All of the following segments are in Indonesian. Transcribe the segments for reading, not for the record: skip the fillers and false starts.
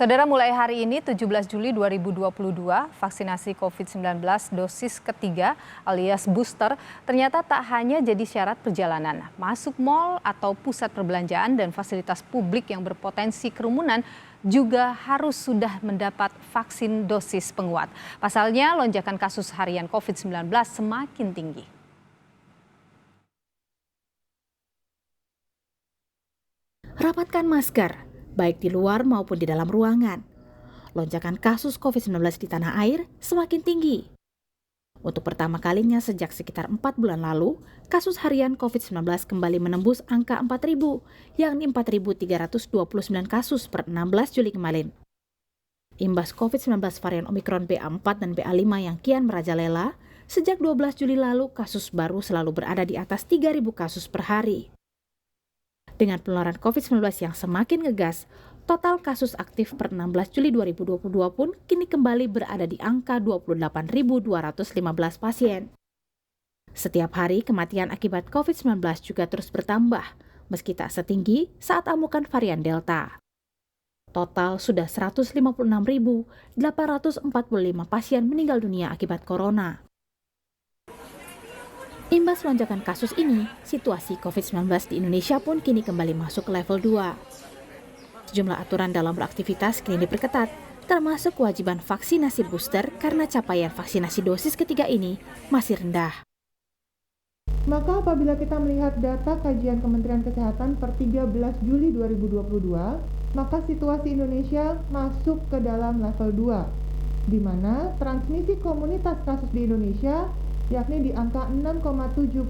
Saudara, mulai hari ini 17 Juli 2022, vaksinasi COVID-19 dosis ketiga alias booster ternyata tak hanya jadi syarat perjalanan. Masuk mal atau pusat perbelanjaan dan fasilitas publik yang berpotensi kerumunan juga harus sudah mendapat vaksin dosis penguat. Pasalnya, lonjakan kasus harian COVID-19 semakin tinggi. Rapatkan masker, baik di luar maupun di dalam ruangan. Lonjakan kasus COVID-19 di tanah air semakin tinggi. Untuk pertama kalinya sejak sekitar 4 bulan lalu, kasus harian COVID-19 kembali menembus angka 4.000, yakni 4.329 kasus per 16 Juli kemarin. Imbas COVID-19 varian Omikron BA4 dan BA5 yang kian merajalela, sejak 12 Juli lalu kasus baru selalu berada di atas 3.000 kasus per hari. Dengan penularan COVID-19 yang semakin ngegas, total kasus aktif per 16 Juli 2022 pun kini kembali berada di angka 28.215 pasien. Setiap hari kematian akibat COVID-19 juga terus bertambah, meski tak setinggi saat amukan varian Delta. Total sudah 156.845 pasien meninggal dunia akibat corona. Imbas lonjakan kasus ini, situasi COVID-19 di Indonesia pun kini kembali masuk ke level 2. Sejumlah aturan dalam beraktivitas kini diperketat, termasuk kewajiban vaksinasi booster karena capaian vaksinasi dosis ketiga ini masih rendah. Maka apabila kita melihat data kajian Kementerian Kesehatan per 13 Juli 2022, maka situasi Indonesia masuk ke dalam level 2, di mana transmisi komunitas kasus di Indonesia yakni di angka 6,70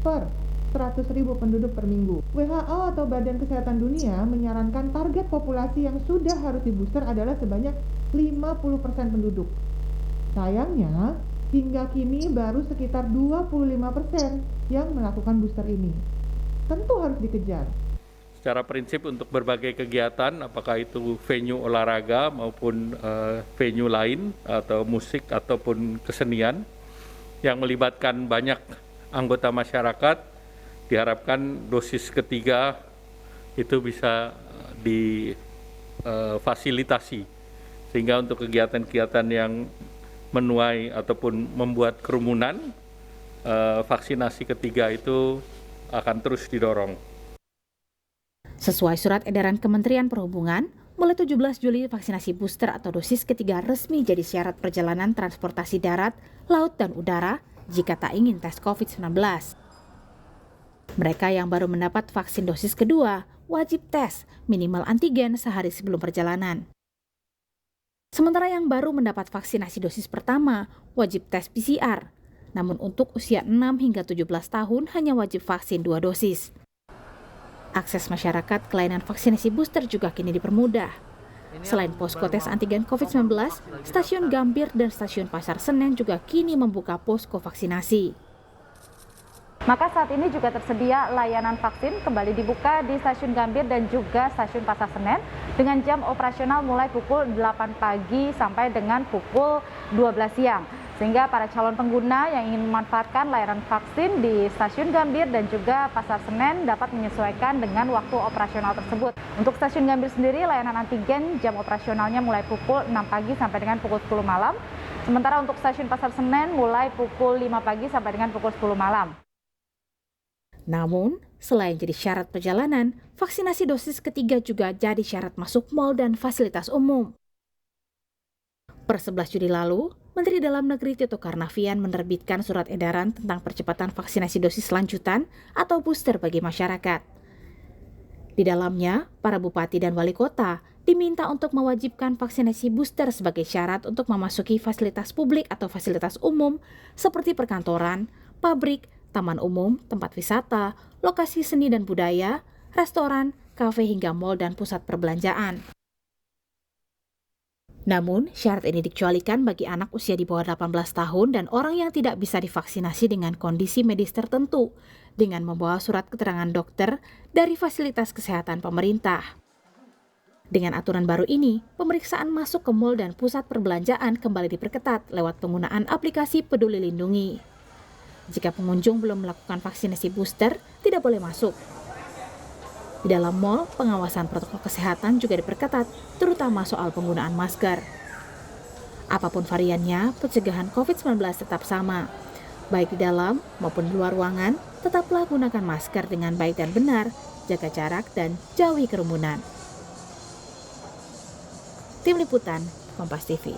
per 100.000 penduduk per minggu. WHO atau Badan Kesehatan Dunia menyarankan target populasi yang sudah harus dibooster adalah sebanyak 50% penduduk. Sayangnya, hingga kini baru sekitar 25% yang melakukan booster ini. Tentu harus dikejar. Secara prinsip untuk berbagai kegiatan, apakah itu venue olahraga maupun venue lain atau musik ataupun kesenian, yang melibatkan banyak anggota masyarakat, diharapkan dosis ketiga itu bisa difasilitasi. Sehingga untuk kegiatan-kegiatan yang menuai ataupun membuat kerumunan, vaksinasi ketiga itu akan terus didorong. Sesuai surat edaran Kementerian Perhubungan, mulai 17 Juli vaksinasi booster atau dosis ketiga resmi jadi syarat perjalanan transportasi darat, laut, dan udara jika tak ingin tes COVID-19. Mereka yang baru mendapat vaksin dosis kedua wajib tes minimal antigen sehari sebelum perjalanan. Sementara yang baru mendapat vaksinasi dosis pertama wajib tes PCR, namun untuk usia 6 hingga 17 tahun hanya wajib vaksin 2 dosis. Akses masyarakat ke layanan vaksinasi booster juga kini dipermudah. Selain posko tes antigen COVID-19, stasiun Gambir dan stasiun Pasar Senen juga kini membuka posko vaksinasi. Maka saat ini juga tersedia layanan vaksin kembali dibuka di stasiun Gambir dan juga stasiun Pasar Senen dengan jam operasional mulai pukul 8 pagi sampai dengan pukul 12 siang. Sehingga para calon pengguna yang ingin memanfaatkan layanan vaksin di stasiun Gambir dan juga Pasar Senen dapat menyesuaikan dengan waktu operasional tersebut. Untuk stasiun Gambir sendiri, layanan antigen jam operasionalnya mulai pukul 6 pagi sampai dengan pukul 10 malam. Sementara untuk stasiun Pasar Senen mulai pukul 5 pagi sampai dengan pukul 10 malam. Namun, selain jadi syarat perjalanan, vaksinasi dosis ketiga juga jadi syarat masuk mal dan fasilitas umum. Per 11 Juli lalu, Menteri Dalam Negeri Tito Karnavian menerbitkan surat edaran tentang percepatan vaksinasi dosis lanjutan atau booster bagi masyarakat. Di dalamnya, para bupati dan wali kota diminta untuk mewajibkan vaksinasi booster sebagai syarat untuk memasuki fasilitas publik atau fasilitas umum seperti perkantoran, pabrik, taman umum, tempat wisata, lokasi seni dan budaya, restoran, kafe hingga mal dan pusat perbelanjaan. Namun, syarat ini dikecualikan bagi anak usia di bawah 18 tahun dan orang yang tidak bisa divaksinasi dengan kondisi medis tertentu dengan membawa surat keterangan dokter dari fasilitas kesehatan pemerintah. Dengan aturan baru ini, pemeriksaan masuk ke mal dan pusat perbelanjaan kembali diperketat lewat penggunaan aplikasi Peduli Lindungi. Jika pengunjung belum melakukan vaksinasi booster, tidak boleh masuk. Di dalam mal, pengawasan protokol kesehatan juga diperketat, terutama soal penggunaan masker. Apapun variannya, pencegahan COVID-19 tetap sama. Baik di dalam maupun di luar ruangan, tetaplah gunakan masker dengan baik dan benar, jaga jarak dan jauhi kerumunan. Tim Liputan, Kompas TV.